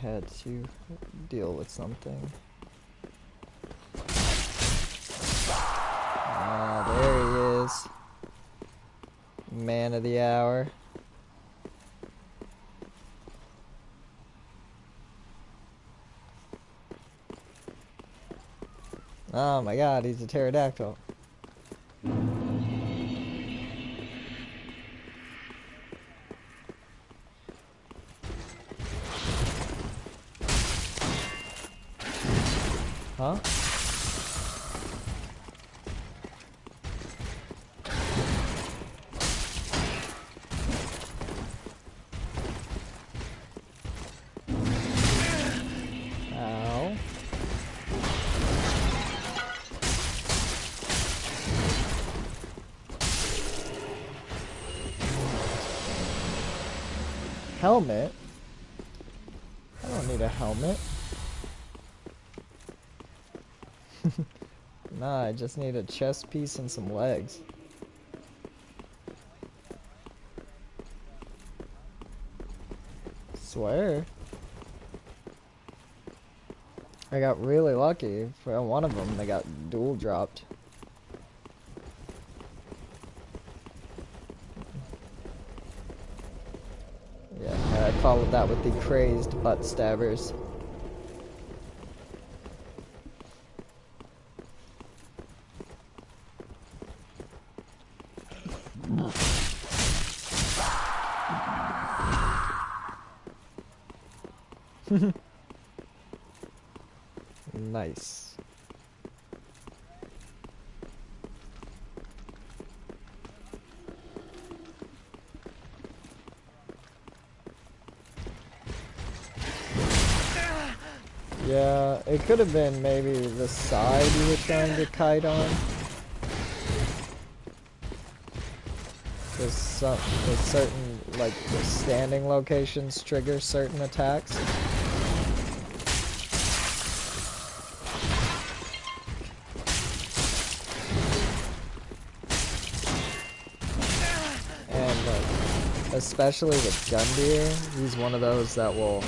had to deal with something. Ah, there he is. Man of the hour. Oh my god, he's a pterodactyl. Huh? Ow. Helmet? I don't need a helmet. Nah, I just need a chest piece and some legs. Swear. I got really lucky. For one of them, they got dual dropped. Yeah, I followed that with the crazed butt stabbers. Nice. Yeah, it could have been maybe the side you were trying to kite on. There's certain, like, the standing locations trigger certain attacks. And, especially with Gundyr, he's one of those that will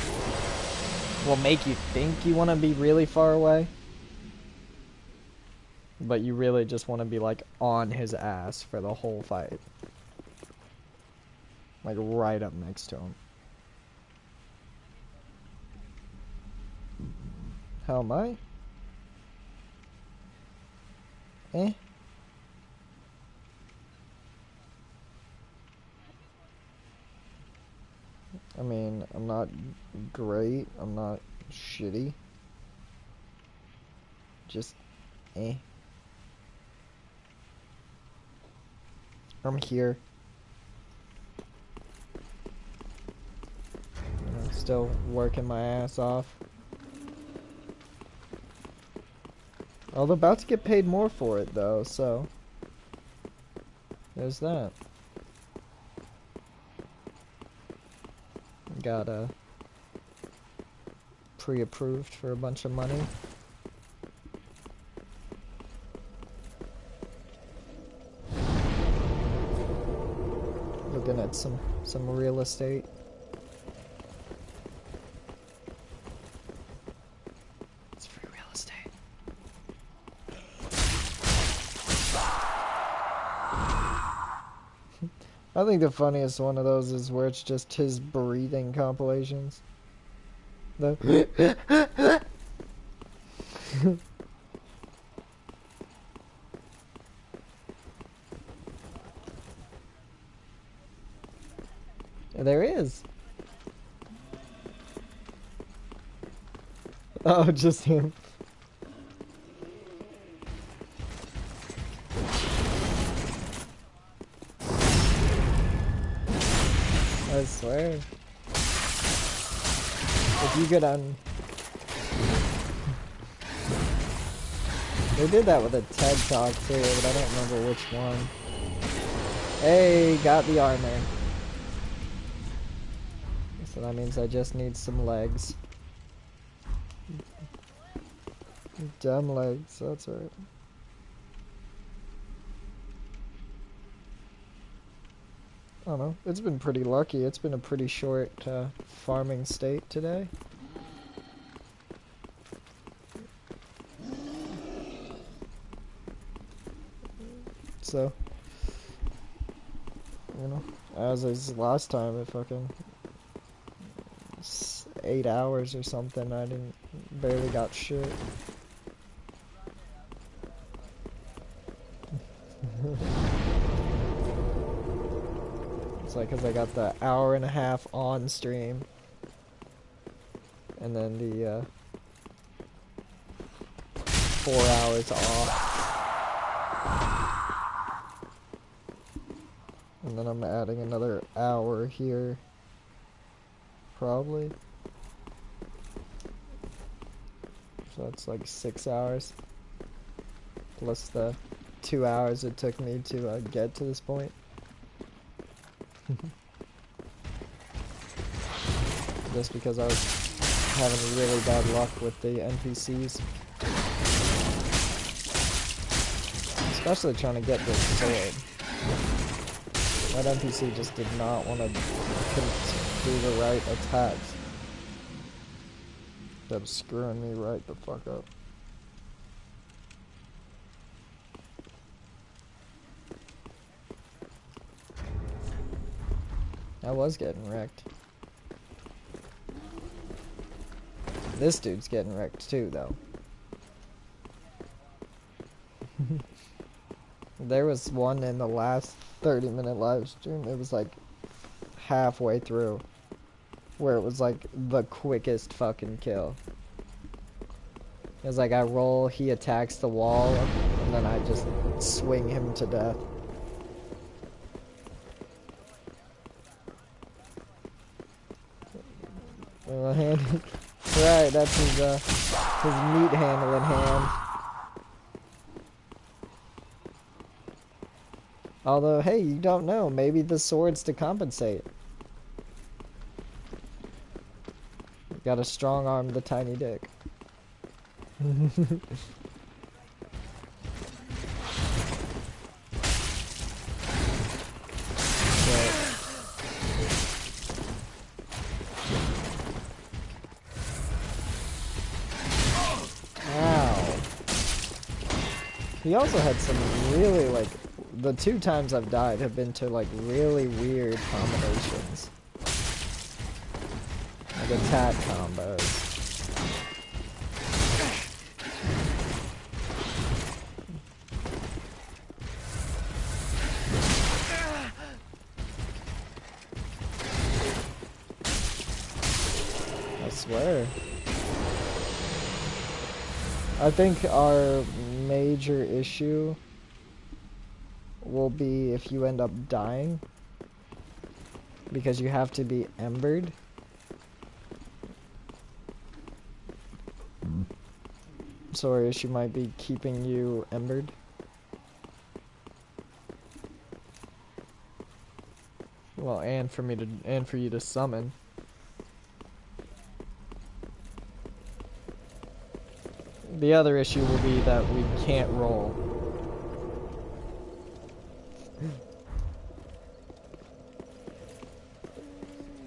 make you think you want to be really far away. But you really just want to be, like, on his ass for the whole fight. Like, right up next to him. How am I? Eh? I mean, I'm not great. I'm not shitty. Just, eh. I'm here. I'm still working my ass off. I'm about to get paid more for it, though, so there's that. Got pre-approved for a bunch of money. Looking at some real estate. It's free real estate. I think the funniest one of those is where it's just his breathing compilations. The There is. Oh, just him. I swear. If you could They did that with a TED Talk too, but I don't remember which one. Hey, got the armor. So that means I just need some legs. Dem legs, that's right. I don't know. It's been pretty lucky. It's been a pretty short farming state today. so you know, as is last time, it fucking 8 hours or something. I didn't barely got shit. It's like because I got the hour and a half on stream, and then the 4 hours off. And then I'm adding another hour here, probably. So that's like 6 hours, plus the 2 hours it took me to get to this point. Just because I was having really bad luck with the NPCs. Especially trying to get this sword. That NPC just did not want to do the right attacks. Kept screwing me right the fuck up. I was getting wrecked. This dude's getting wrecked too, though. There was one in the last 30-minute live stream. It was like halfway through, where it was like the quickest fucking kill. It was like I roll, he attacks the wall, and then I just swing him to death. Right, that's his meat handling hand. Although, hey, you don't know. Maybe the sword's to compensate. You gotta strong arm the tiny dick. Ow. He also had some really, like, the 2 times I've died have been to, like, really weird combinations. Like attack combos. I swear. I think our major issue will be if you end up dying, because you have to be embered. So our issue might be keeping you embered. Well, and for you to summon. The other issue will be that we can't roll.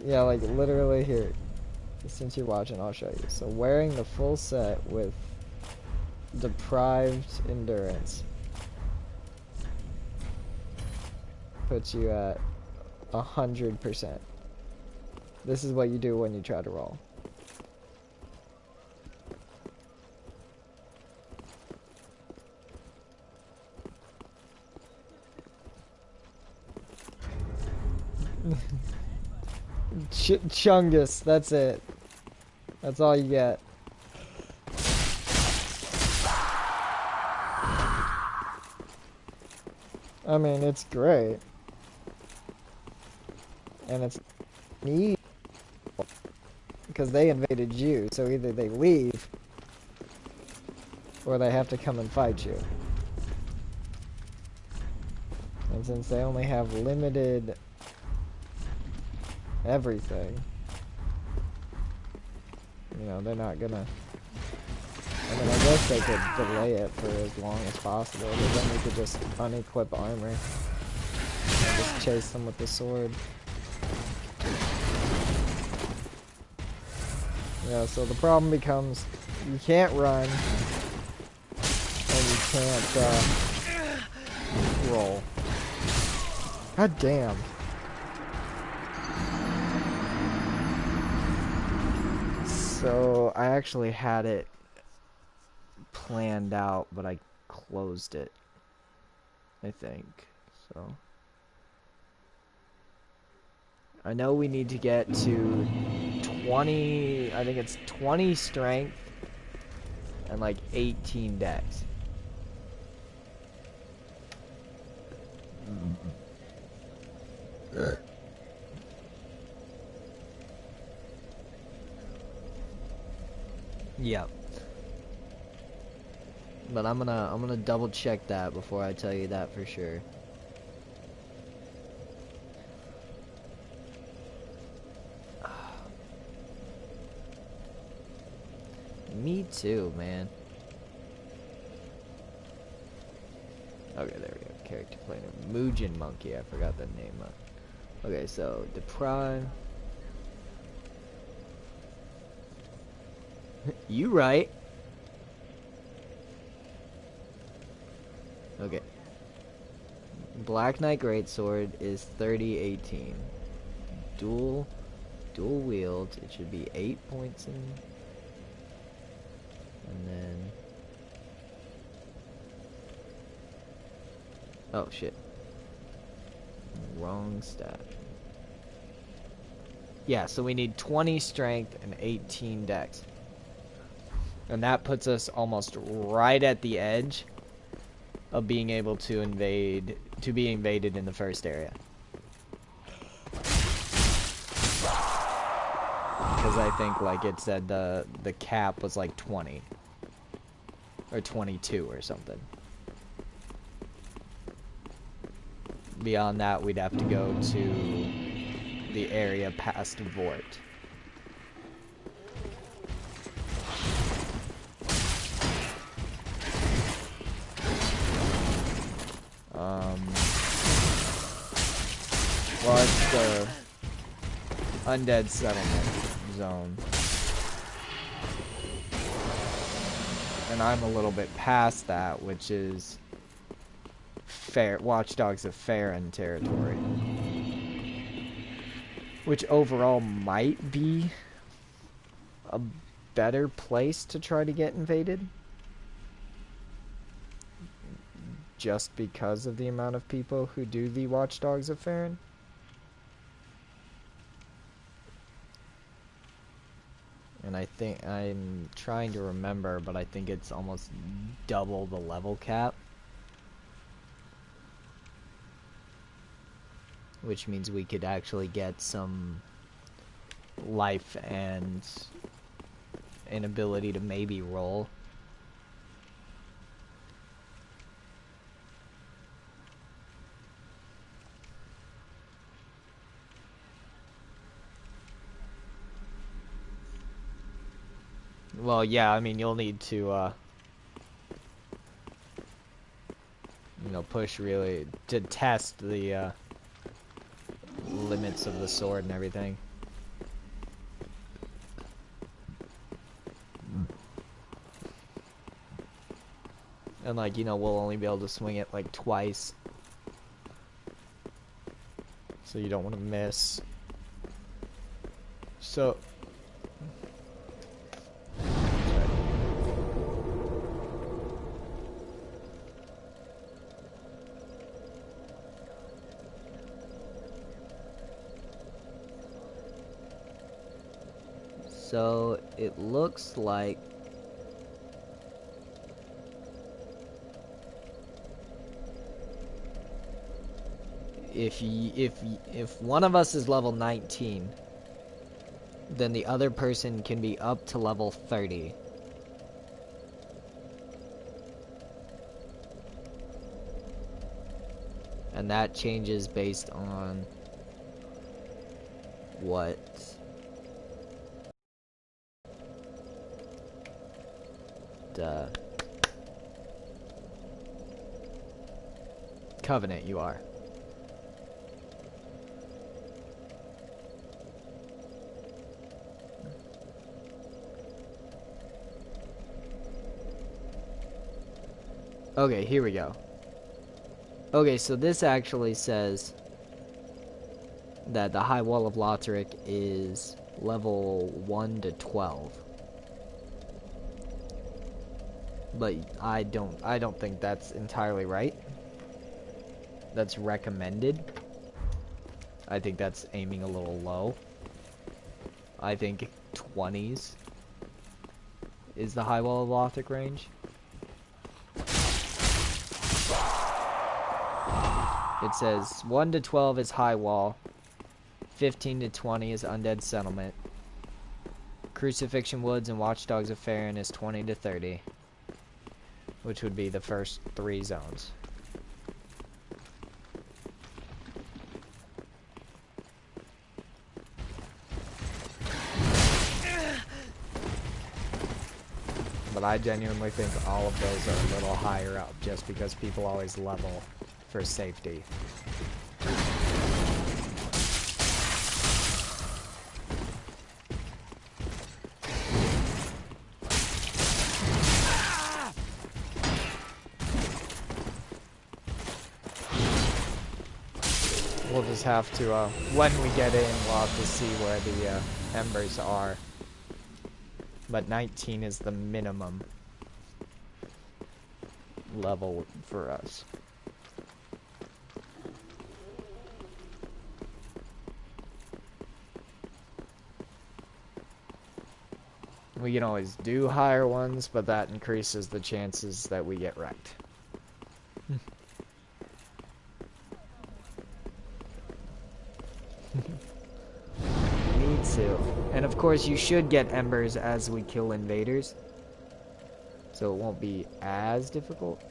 Yeah, like literally here. Since you're watching, I'll show you. So wearing the full set with deprived endurance puts you at 100%. This is what you do when you try to roll. Chungus, that's it. That's all you get. I mean, it's great. And it's neat. Because they invaded you, so either they leave, or they have to come and fight you. And since they only have limited everything, you know, they're not gonna... I mean, I guess they could delay it for as long as possible, but then we could just unequip armor and just chase them with the sword. Yeah, so the problem becomes you can't run, and you roll. God damn. So I actually had it planned out, but I closed it, I think. So I know we need to get to 20, I think it's 20 strength and like 18 dex. Yep. But I'm gonna double check that before I tell you that for sure. Me too, man. Okay, there we go. Character player. Muujin Monkey. I forgot the name of. Okay, so deprive. You right. Okay. Black Knight Greatsword is 30-18. Dual wield. It should be 8 points in. And then. Oh shit. Wrong stat. Yeah, so we need 20 strength and 18 dex. And that puts us almost right at the edge of being able to be invaded in the first area. Because I think, like it said, the cap was like 20. Or 22 or something. Beyond that, we'd have to go to the area past Vort. Well, it's the Undead Settlement Zone. And I'm a little bit past that, which is Watch Dogs of Farron territory. Which overall might be a better place to try to get invaded. Just because of the amount of people who do the Watch Dogs of Farron. And I think, I'm trying to remember, but I think it's almost double the level cap. Which means we could actually get some life and an ability to maybe roll. Well, yeah, I mean, you'll need to, you know, push really to test the, limits of the sword and everything. And, like, you know, we'll only be able to swing it, like, twice. So you don't want to miss. So... So it looks like if one of us is level 19, then the other person can be up to level 30. And that changes based on what covenant you are. Okay, here we go. Okay, so this actually says that the High Wall of Lothric is level 1 to 12. But I don't think that's entirely right. That's recommended. I think that's aiming a little low. I think 20s is the High Wall of Lothric range. It says 1 to 12 is High Wall, 15 to 20 is Undead Settlement, Crucifixion Woods and Watchdogs of Farron is 20 to 30, which would be the first 3 zones. But I genuinely think all of those are a little higher up just because people always level for safety. We'll just have to, when we get in, we'll have to see where the embers are. But 19 is the minimum level for us. We can always do higher ones, but that increases the chances that we get wrecked. Need to. And of course you should get embers as we kill invaders, so it won't be as difficult.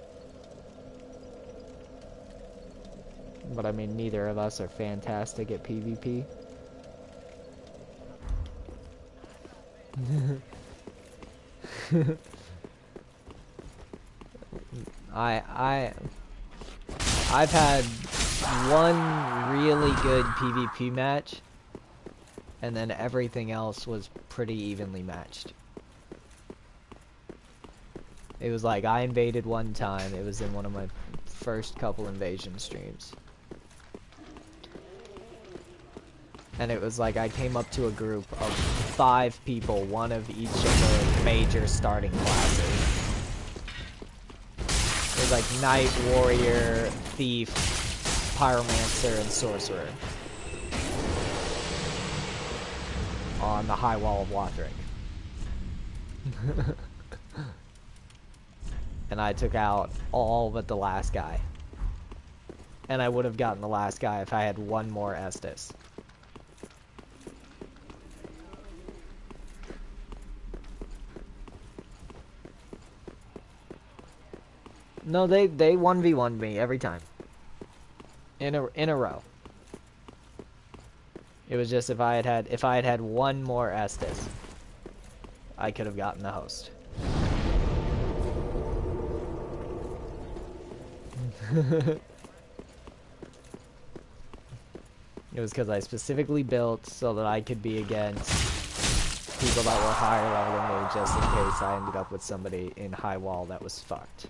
But I mean, neither of us are fantastic at PvP. I've had one really good PvP match, and then everything else was pretty evenly matched. It was like I invaded one time. It was in one of my first couple invasion streams. And it was like I came up to a group of 5 people, one of each of the major starting classes. It was like Knight, Warrior, Thief, Pyromancer, and Sorcerer. On the High Wall of Lothric. And I took out all but the last guy. And I would have gotten the last guy if I had one more Estus. No, they 1v1'd me every time. In a row. It was just if I had had one more Estus, I could have gotten the host. It was because I specifically built so that I could be against people that were higher level than me, just in case I ended up with somebody in high wall that was fucked.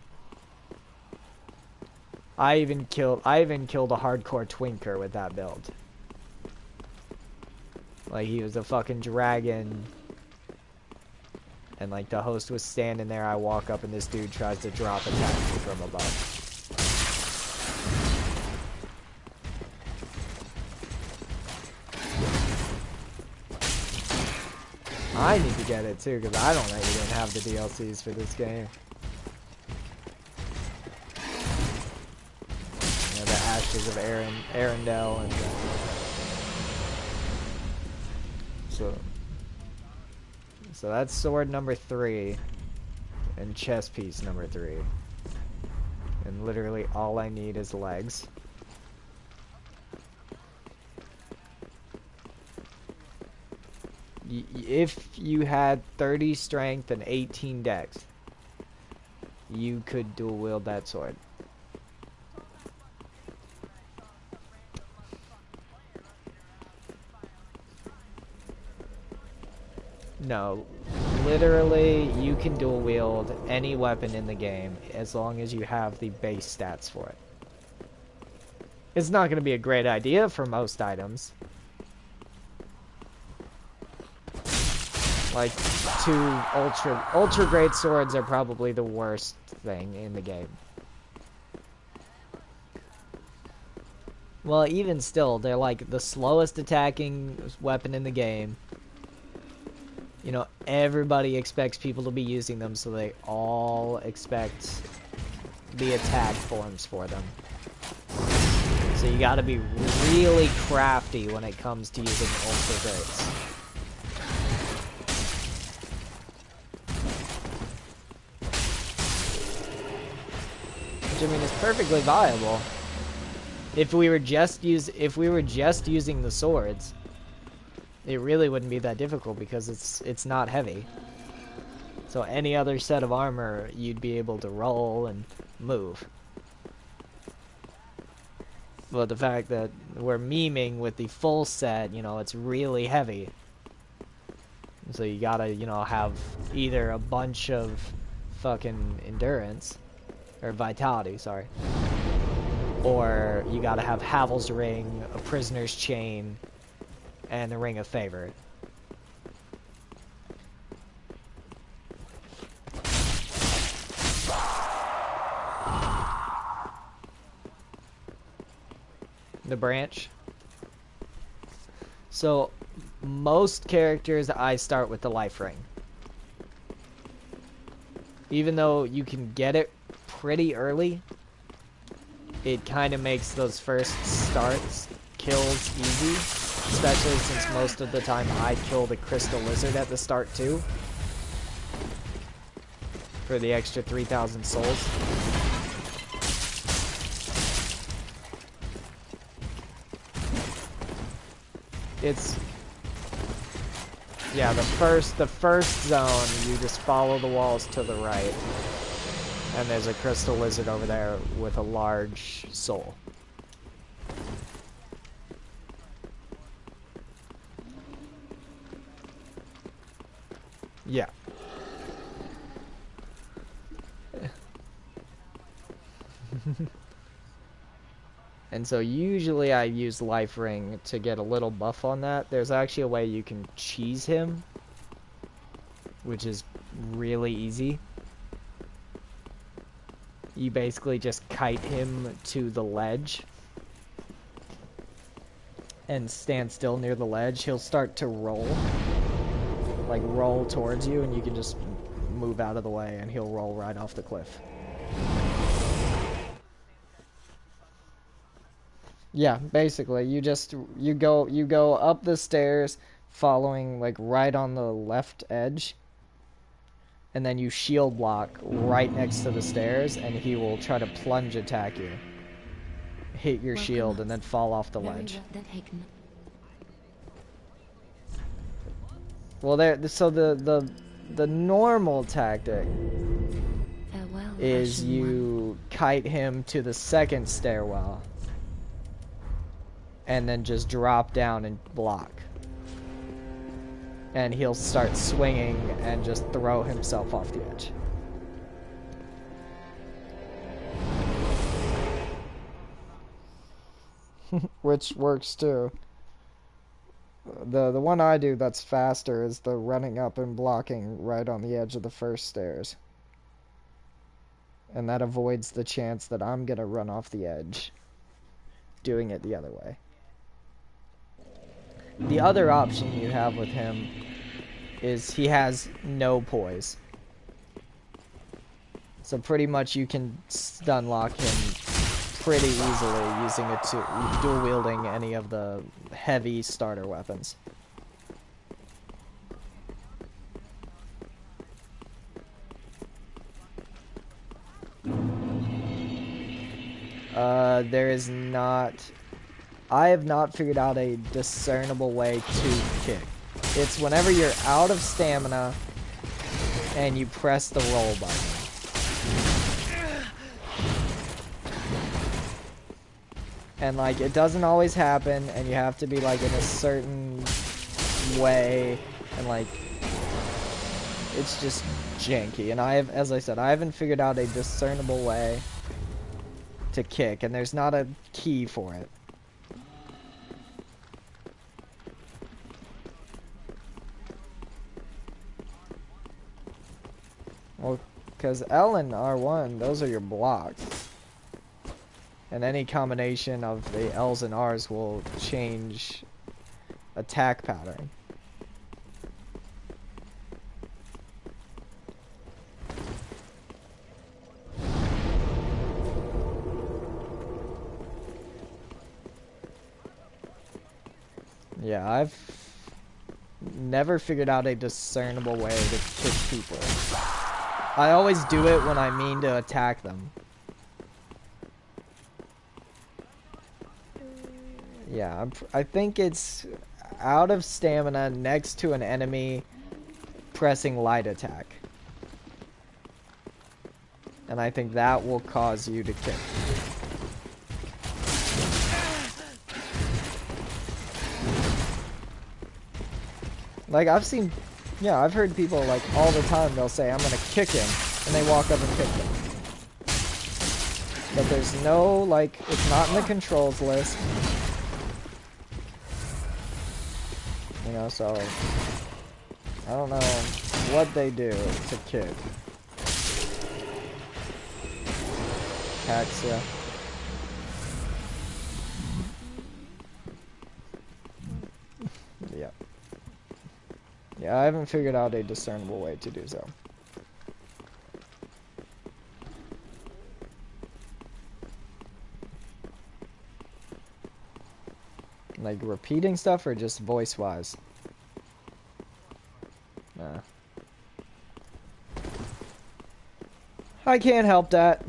I even killed a hardcore twinker with that build. Like, he was a fucking dragon, and like the host was standing there, I walk up and this dude tries to drop attack me from above. I need to get it too, because I don't even have the DLCs for this game. You know, the Ashes of Arendelle and so that's sword number 3 and chest piece number 3. And literally all I need is legs. If you had 30 strength and 18 dex, you could dual wield that sword. No, literally you can dual wield any weapon in the game as long as you have the base stats for it. It's not going to be a great idea for most items. Like, two ultra great swords are probably the worst thing in the game. Well, even still, they're like the slowest attacking weapon in the game. You know, everybody expects people to be using them, so they all expect the attack forms for them. So you gotta be really crafty when it comes to using ultra greats. Which, I mean, is perfectly viable. If we were just using the swords, it really wouldn't be that difficult because it's not heavy. So any other set of armor, you'd be able to roll and move. But the fact that we're memeing with the full set, you know, it's really heavy. So you gotta, you know, have either a bunch of fucking endurance, or vitality, sorry. Or you gotta have Havel's Ring, a Prisoner's Chain, and the Ring of Favor. The branch. So, most characters, I start with the life ring. Even though you can get it pretty early, it kind of makes those first kills easy. Especially since most of the time I kill the crystal lizard at the start too. For the extra 3,000 souls. It's... yeah, the first zone, you just follow the walls to the right. And there's a crystal lizard over there with a large soul. Yeah. And so usually I use Life Ring to get a little buff on that. There's actually a way you can cheese him, which is really easy. You basically just kite him to the ledge and stand still near the ledge. He'll start to roll, like roll towards you, and you can just move out of the way and he'll roll right off the cliff. Yeah, basically, you go up the stairs, following like right on the left edge, and then you shield block right next to the stairs, and he will try to plunge attack you, hit your shield, and then fall off the ledge. Well, so the normal tactic is you kite him to the second stairwell. And then just drop down and block. And he'll start swinging and just throw himself off the edge. Which works too. The one I do that's faster is the running up and blocking right on the edge of the first stairs. And that avoids the chance that I'm gonna run off the edge doing it the other way. The other option you have with him is he has no poise. So pretty much you can stun lock him pretty easily using dual wielding any of the heavy starter weapons. There is not... I have not figured out a discernible way to kick. It's whenever you're out of stamina and you press the roll button. And like, it doesn't always happen, and you have to be like in a certain way, and like, it's just janky. And as I said, I haven't figured out a discernible way to kick, and there's not a key for it. Well, because L and R1, those are your blocks. And any combination of the L's and R's will change attack pattern. Yeah, I've never figured out a discernible way to kick people. I always do it when I mean to attack them. Yeah, I think it's out of stamina next to an enemy pressing light attack. And I think that will cause you to kick. Like, I've heard people, like, all the time, they'll say, I'm gonna kick him, and they walk up and kick him. But there's no, like, it's not in the controls list. You know, so, I don't know what they do to kick. Hacks, yeah. Yeah. Yeah, I haven't figured out a discernible way to do so. Like repeating stuff or just voice-wise? Nah. I can't help that.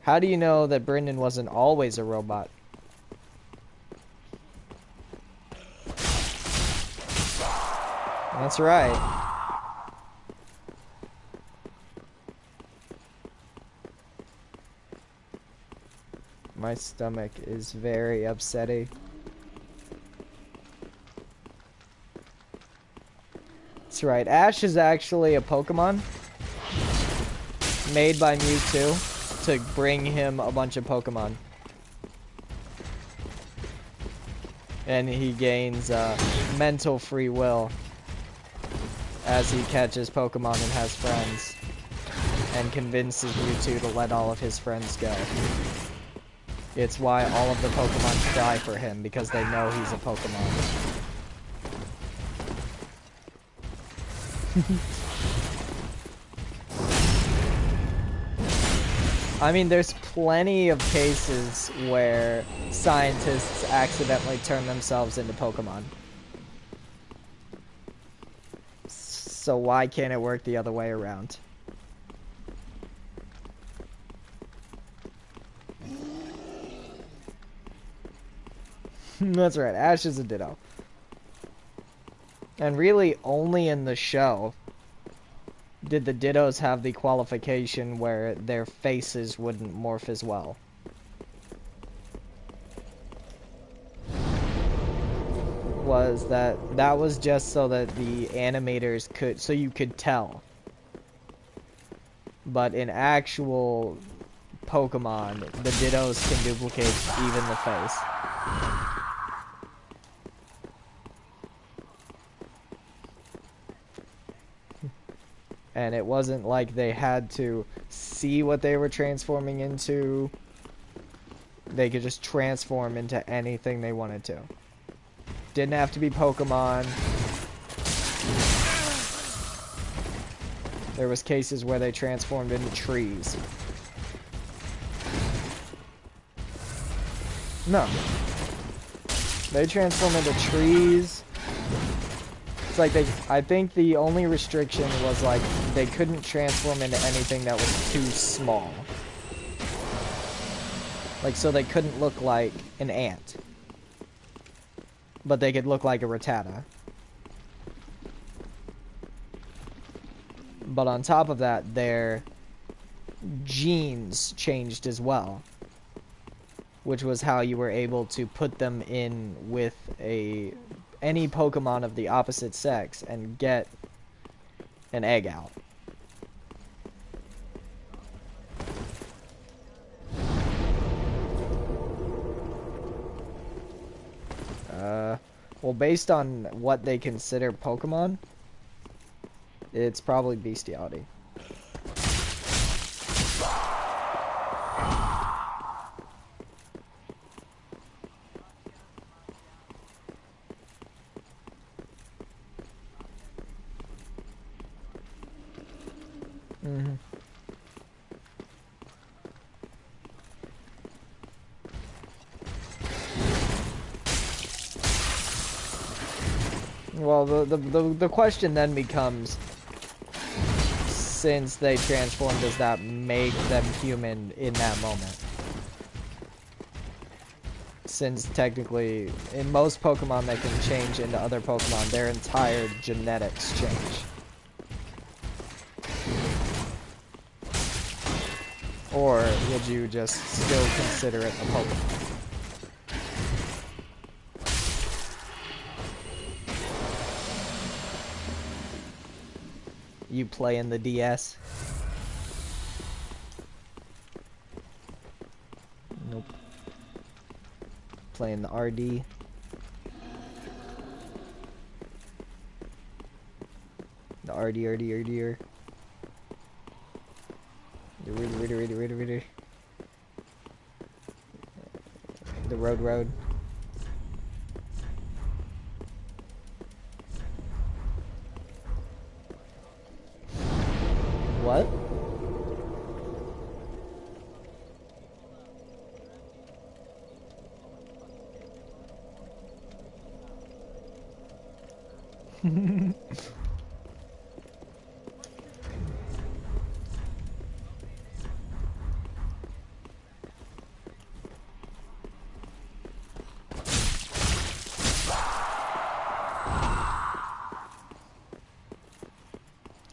How do you know that Brendan wasn't always a robot? That's right. My stomach is very upsetty. That's right. Ash is actually a Pokemon made by Mewtwo to bring him a bunch of Pokemon. And he gains mental free will as he catches Pokemon and has friends. And convinces Mewtwo to let all of his friends go. It's why all of the Pokemon cry for him, because they know he's a Pokemon. I mean, there's plenty of cases where scientists accidentally turn themselves into Pokemon. So why can't it work the other way around? That's right, Ash is a Ditto. And really, only in the show did the Dittos have the qualification where their faces wouldn't morph as well. That was just so that the animators could, so you could tell. But in actual Pokemon, the Dittos can duplicate even the face. And it wasn't like they had to see what they were transforming into. They could just transform into anything they wanted to. Didn't have to be Pokemon. There was cases where they transformed into trees. No. They transform into trees. It's like I think the only restriction was like they couldn't transform into anything that was too small. Like, so they couldn't look like an ant. But they could look like a Rattata. But on top of that, their genes changed as well. Which was how you were able to put them in with a any Pokemon of the opposite sex and get an egg out. Well, based on what they consider Pokemon, it's probably bestiality. Mm-hmm. Well, the question then becomes, since they transform, does that make them human in that moment? Since technically, in most Pokemon that can change into other Pokemon, their entire genetics change. Or would you just still consider it a Pokemon? You playing the DS? Nope. Playing the RD? The RD. The road. What?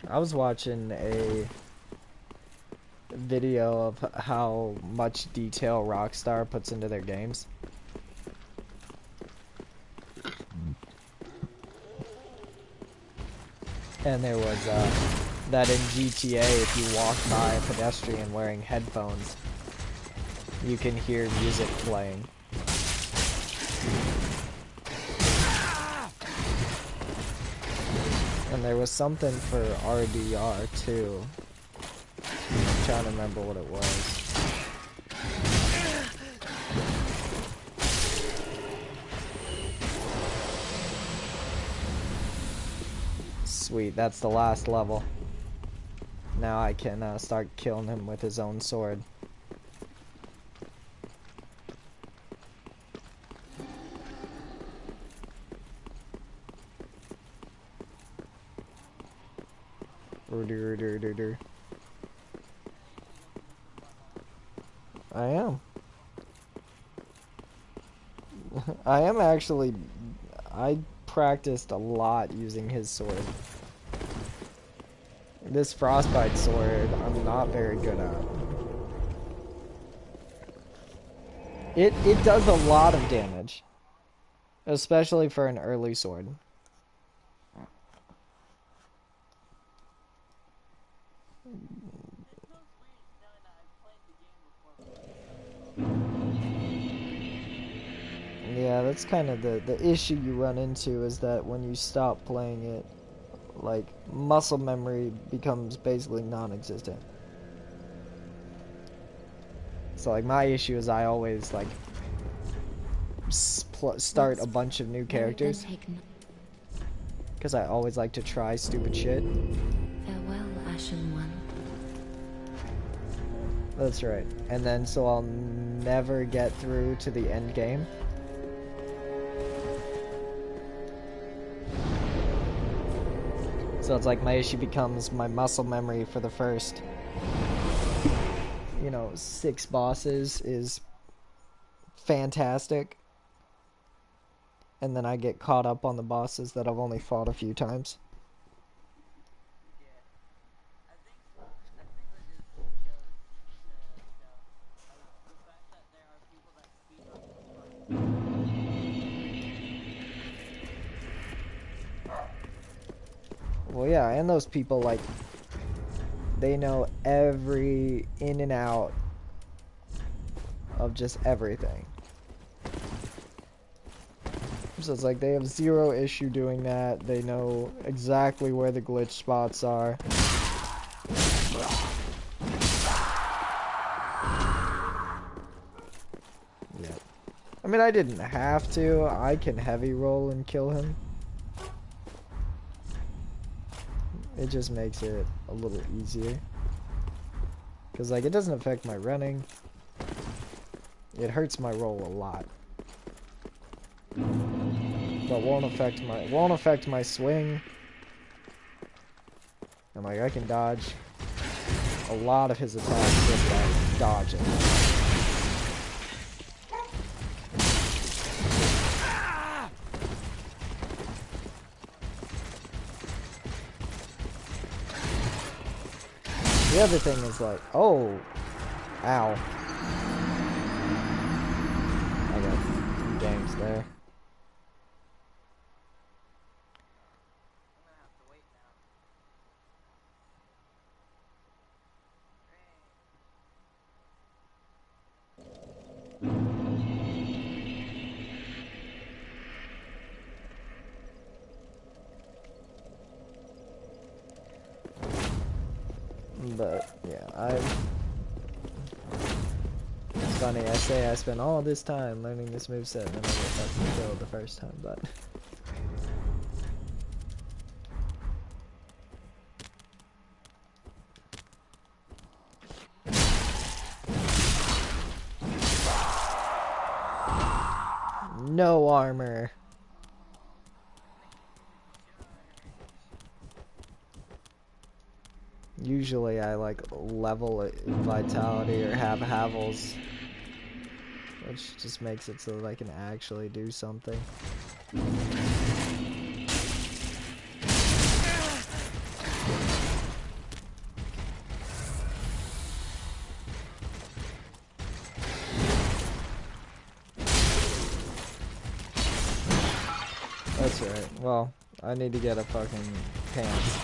I was watching a video of how much detail Rockstar puts into their games. And there was that in GTA, if you walk by a pedestrian wearing headphones, you can hear music playing. And there was something for RDR too. I'm trying to remember what it was. Sweet, that's the last level. Now I can start killing him with his own sword. I am. I am actually. I practiced a lot using his sword. This frostbite sword, I'm not very good at. It does a lot of damage, especially for an early sword. Yeah, that's kind of the issue you run into, is that when you stop playing it, like, muscle memory becomes basically non-existent. So, like, my issue is I always, like, start a bunch of new characters. Because I always like to try stupid shit. Farewell, Ashen One. That's right. And then, so I'll never get through to the end game. So it's like my issue becomes my muscle memory for the first, 6 bosses is fantastic. And then I get caught up on the bosses that I've only fought a few times. Well, yeah, and those people, like, they know every in and out of just everything. So it's like they have zero issue doing that. They know exactly where the glitch spots are. Yeah. I mean, I didn't have to. I can heavy roll and kill him. It just makes it a little easier. Because, like, it doesn't affect my running. It hurts my roll a lot. But won't affect my swing. And, like, I can dodge a lot of his attacks just by dodging. The other thing is like, oh, ow. I got games there. But yeah, it's funny, I say I spent all this time learning this moveset and then I get fucking killed the first time, but no armor. Usually I like level it in vitality or have Havels, which just makes it so that I can actually do something. That's right. Well, I need to get a fucking pants.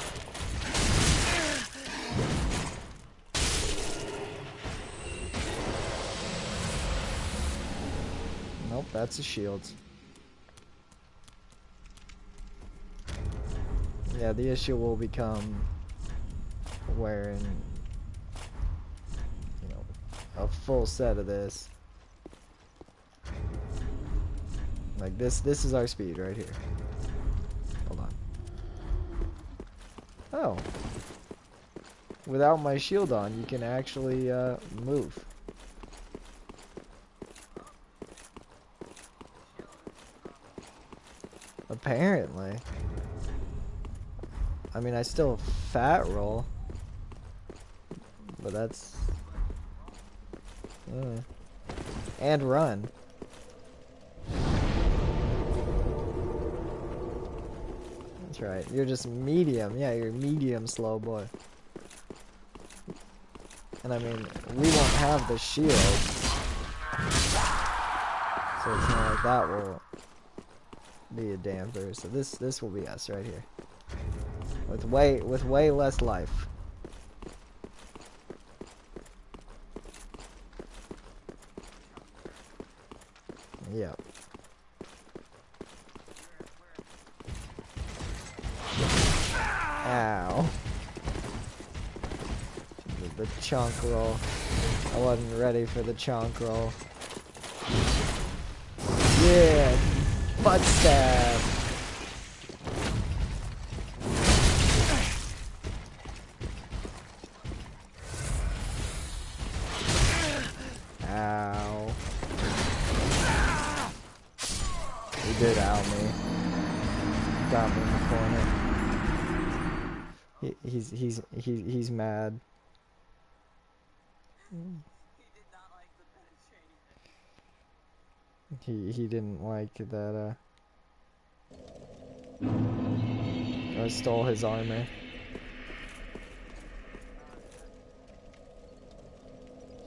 Nope, that's a shield. Yeah, the issue will become wearing, you know, a full set of this. Like this is our speed right here. Hold on. Oh. Without my shield on, you can actually move. Apparently. I mean, I still fat roll. But that's... And run. That's right. You're just medium. Yeah, you're medium slow boy. And I mean, we won't have the shield. So it's not like that will be a damper. So this will be us right here. With way less life. Yeah. Ow. The chunk roll. I wasn't ready for the chunk roll. Yeah. Butt stab. Ow. He did ow me. Got me in the corner. He's mad. He didn't like that I stole his armor.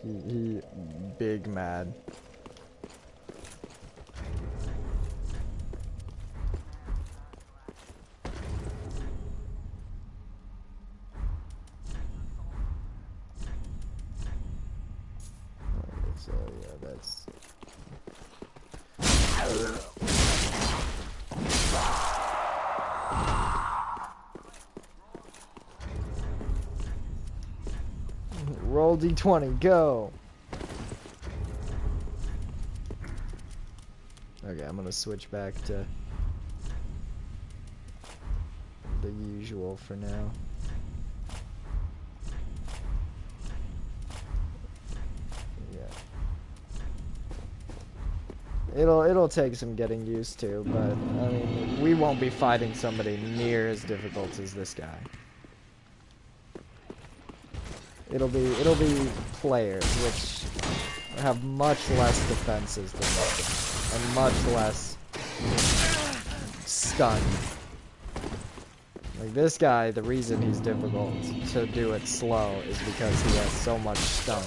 He big mad. that's... Roll D20, go! Okay, I'm gonna switch back to the usual for now. Yeah. It'll take some getting used to, but I mean, we won't be fighting somebody near as difficult as this guy. It'll be players which have much less defenses than this guy, and much less stun. Like this guy, the reason he's difficult to do it slow is because he has so much stun.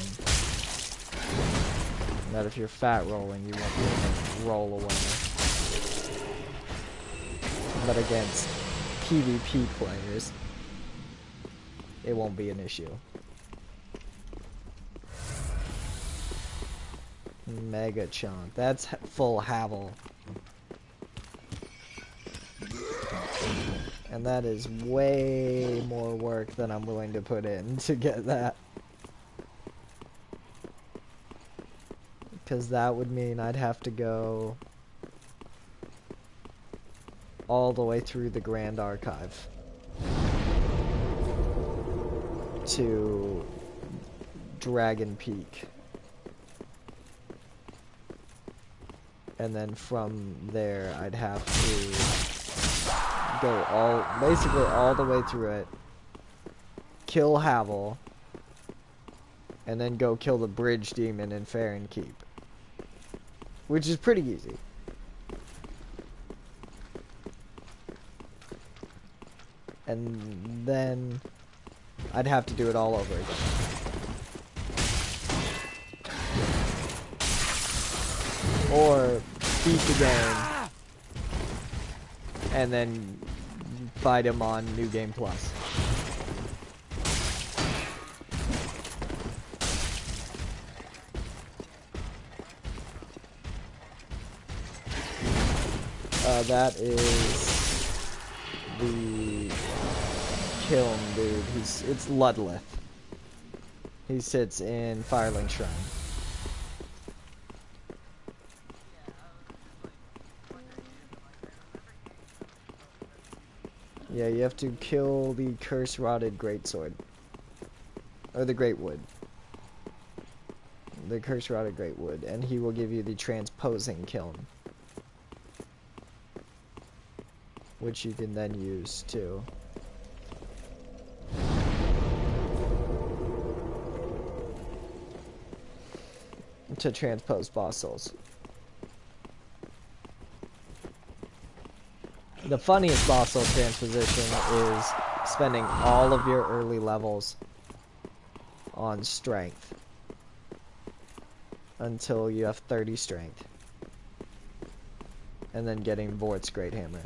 That if you're fat rolling, you won't be able to roll away. But against PvP players, it won't be an issue. Mega Chomp. That's full Havel. And that is way more work than I'm willing to put in to get that. Because that would mean I'd have to go all the way through the Grand Archive to Dragon Peak. And then from there, I'd have to go basically all the way through it, kill Havel, and then go kill the Bridge Demon in Farron Keep. Which is pretty easy. And then I'd have to do it all over again. Or beat the game and then fight him on New Game Plus. That is the kiln dude. It's Ludlith. He sits in Fireling Shrine. Yeah, you have to kill the curse-rotted greatsword. Or the great wood. The curse-rotted great wood, and he will give you the transposing kiln. Which you can then use to transpose boss souls. The funniest boss soul transposition is spending all of your early levels on strength until you have 30 strength, and then getting Vort's Great Hammer.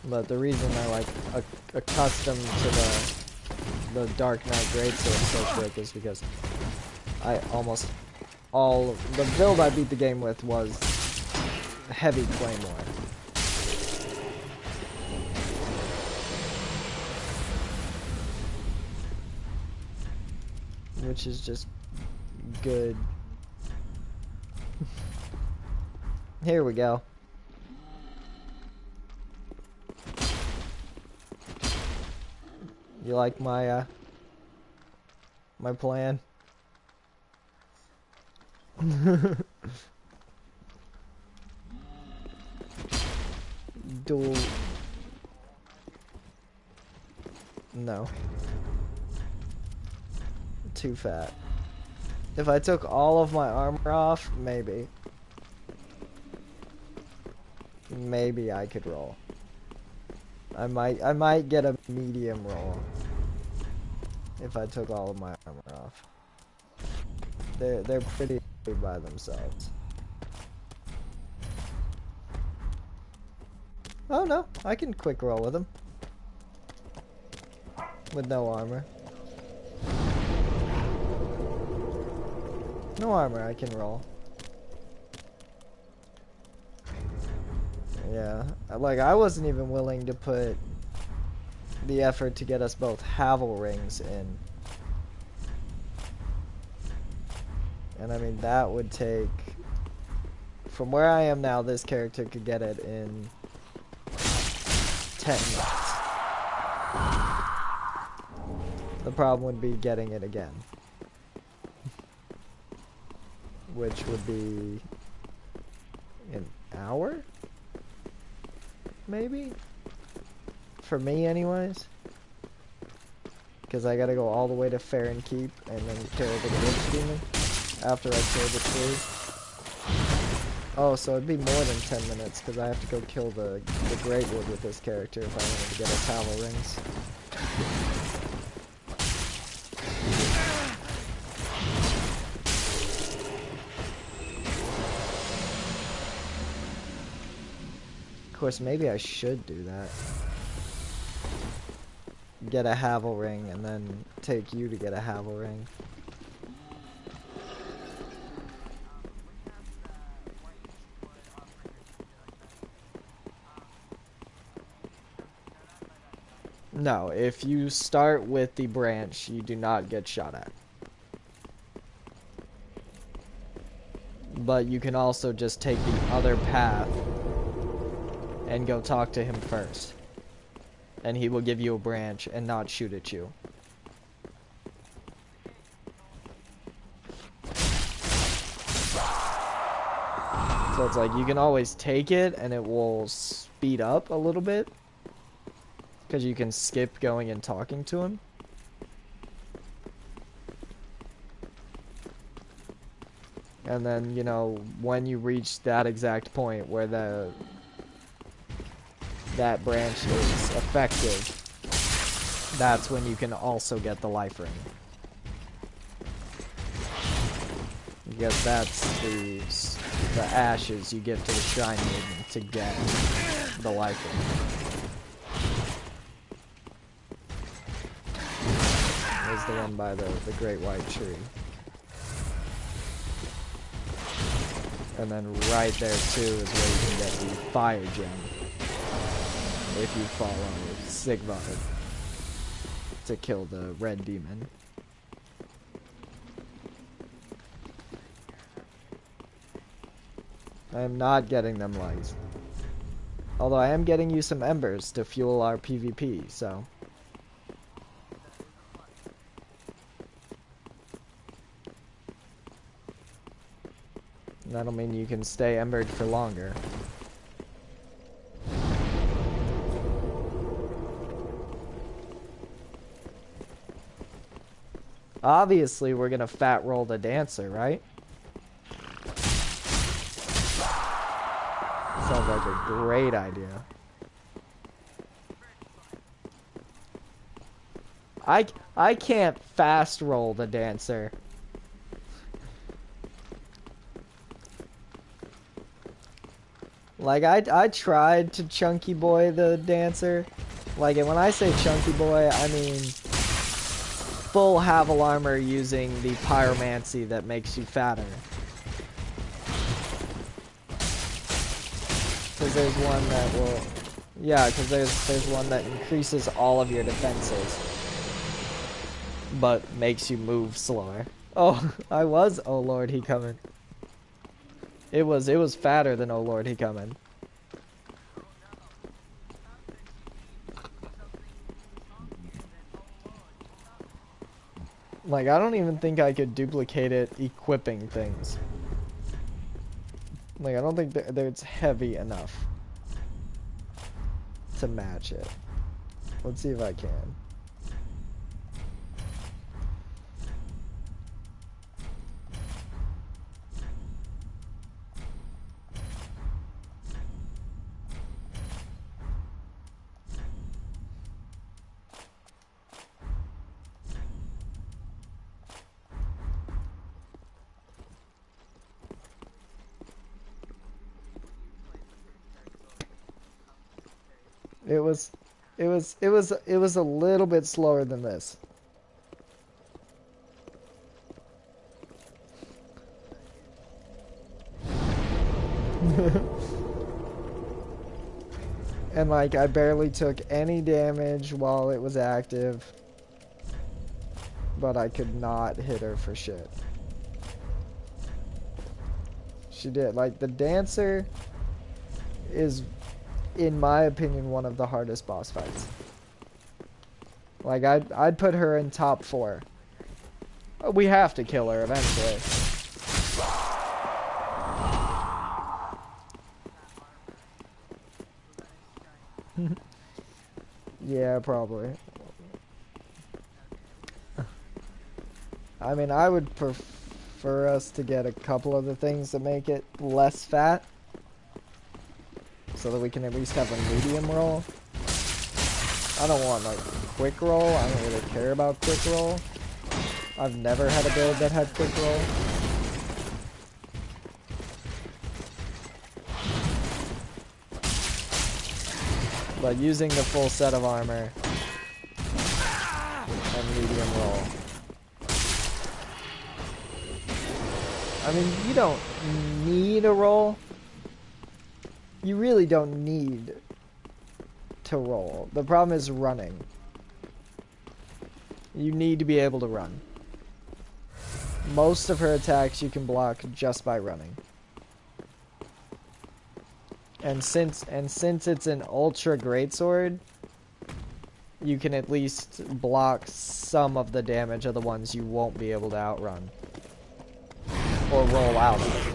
But the reason I like accustomed to the Dark Knight Greatsword so quick is because the build I beat the game with was Heavy Claymore. Which is just good. Here we go. You like my my plan? Dual. No. Too fat. If I took all of my armor off, maybe. Maybe I could roll. I might get a medium roll if I took all of my armor off. They're pretty by themselves. Oh no, I can quick roll with him. With no armor. No armor, I can roll. Yeah, like I wasn't even willing to put the effort to get us both Havel rings in. And I mean, that would take... From where I am now, this character could get it in 10 minutes. The problem would be getting it again. Which would be... an hour? Maybe? For me, anyways. Because I gotta go all the way to Fair and Keep and then kill the Witch Demon after I kill the tree. Oh, so it'd be more than 10 minutes because I have to go kill the Greatwood with this character if I wanted to get his Hallow Rings. Of course, maybe I should do that. Get a Havel Ring and then take you to get a Havel Ring. No, if you start with the branch, you do not get shot at. But you can also just take the other path and go talk to him first. And he will give you a branch and not shoot at you. So it's like you can always take it and it will speed up a little bit. Because you can skip going and talking to him. And then, you know, when you reach that exact point where that branch is effective, that's when you can also get the life ring. Because that's the ashes you give to the Shrine Maiden to get the life ring. Is the one by the Great White Tree. And then right there too is where you can get the Fire Gem. If you follow Sigvard to kill the Red Demon. I am not getting them legs. Although I am getting you some embers to fuel our PvP, so... That'll mean you can stay embered for longer. Obviously, we're gonna fat roll the dancer, right? Sounds like a great idea. I can't fast roll the dancer. Like, I tried to chunky boy the dancer. Like, and when I say chunky boy, I mean full Havel armor using the pyromancy that makes you fatter. Because there's one that will... Yeah, because there's one that increases all of your defenses. But makes you move slower. Oh, I was Oh Lord, he coming. It was fatter than Oh Lord, he coming. Like, I don't even think I could duplicate it equipping things. Like, I don't think that it's heavy enough to match it. Let's see if I can. It was, it was a little bit slower than this. And like, I barely took any damage while it was active. But I could not hit her for shit. She did. Like, the dancer is, in my opinion, one of the hardest boss fights. Like, I'd put her in top 4. We have to kill her eventually. Yeah, probably. I mean, I would prefer us to get a couple of the things that make it less fat. So that we can at least have a medium roll. I don't want, like, quick roll. I don't really care about quick roll. I've never had a build that had quick roll. But using the full set of armor and medium roll. I mean, you don't need a roll. You really don't need to roll. The problem is running. You need to be able to run. Most of her attacks you can block just by running. And since it's an ultra greatsword, you can at least block some of the damage of the ones you won't be able to outrun. Or roll out of.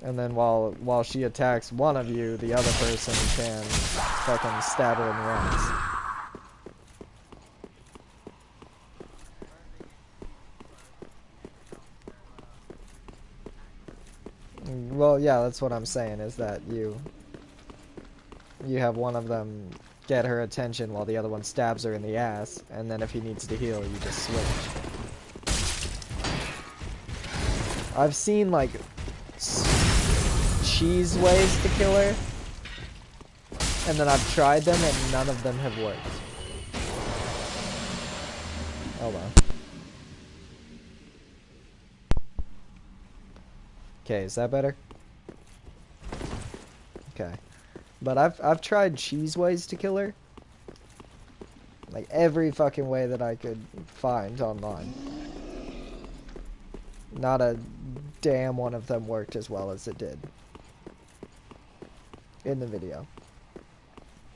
And then while she attacks one of you, the other person can fucking stab her in the ass. Well, yeah, that's what I'm saying, is that you have one of them get her attention while the other one stabs her in the ass, and then if he needs to heal, you just switch. I've seen, like, cheese ways to kill her, and then I've tried them and none of them have worked. Oh well. Okay, is that better? Okay. But I've tried cheese ways to kill her. Like every fucking way that I could find online. Not a damn one of them worked as well as it did in the video.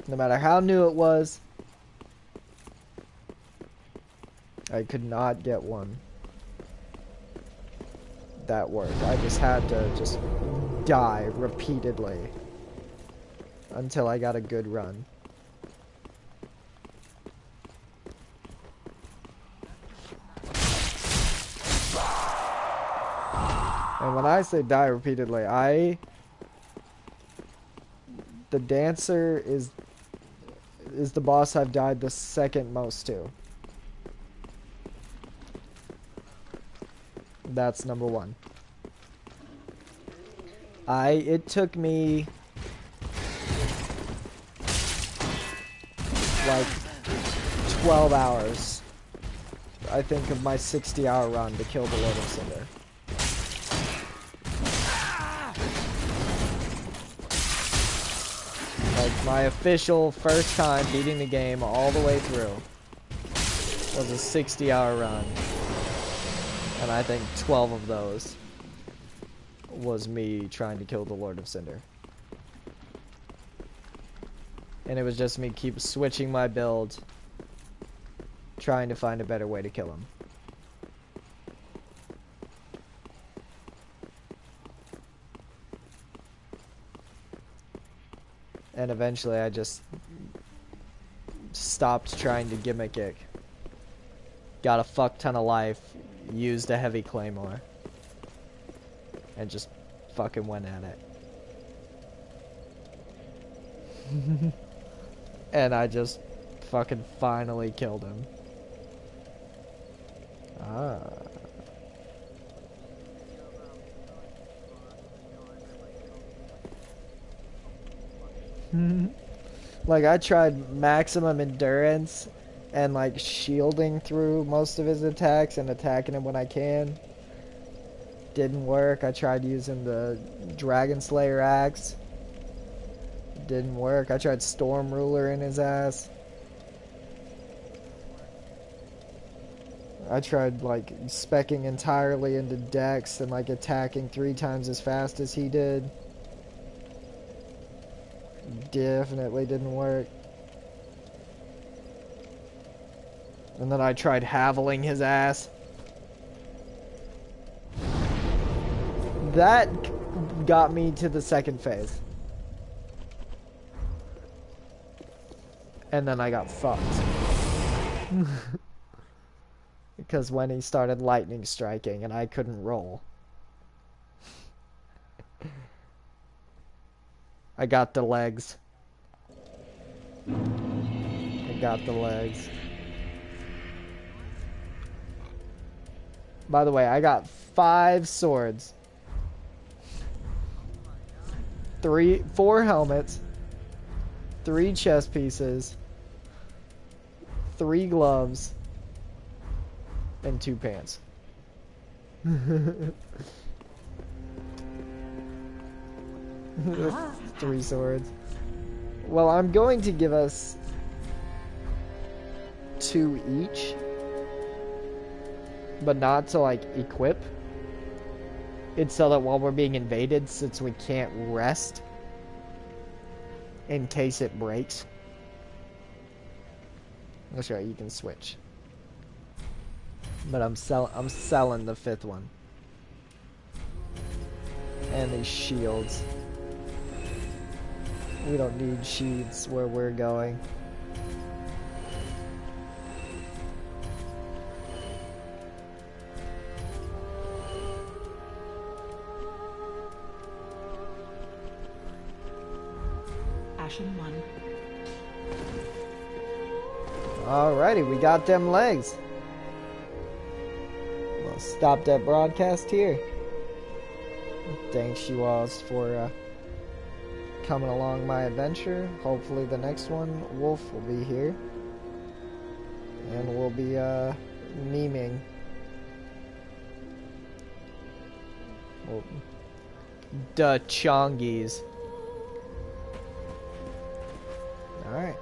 No matter how new it was, I could not get one that worked. I just had to just die repeatedly until I got a good run. And when I say die repeatedly, the dancer is the boss I've died the second most to. That's number 1. It took me like 12 hours, I think, of my 60-hour run to kill the Lord of Cinder. Like, my official first time beating the game all the way through was a 60-hour run. And I think 12 of those was me trying to kill the Lord of Cinder. And it was just me keep switching my build, trying to find a better way to kill him. And eventually I just stopped trying to gimmick it. Got a fuck ton of life, used a heavy claymore, and just fucking went at it. And I just fucking finally killed him. Ah. Like, I tried maximum endurance and, like, shielding through most of his attacks and attacking him when I can. Didn't work. I tried using the Dragon Slayer axe. Didn't work. I tried Storm Ruler in his ass. I tried, like, specking entirely into Dex and, like, attacking 3 times as fast as he did. Definitely didn't work. And then I tried Haveling his ass. That got me to the second phase. And then I got fucked. Because when he started lightning striking and I couldn't roll. I got the legs. I got the legs. By the way, I got 5 swords. 4 helmets. 3 chest pieces. 3 gloves. And 2 pants. 3 swords. Well, I'm going to give us 2 each. But not to, like, equip. It's so that while we're being invaded, since we can't rest in case it breaks. That's right, you can switch. But I'm selling the 5th one. And these shields. We don't need sheaths where we're going. Ashen one. Alrighty, we got them legs. We'll stop that broadcast here. Thanks you all for coming along my adventure. Hopefully the next one, Wolf will be here. And we'll be memeing. Well, the Chongies. Alright.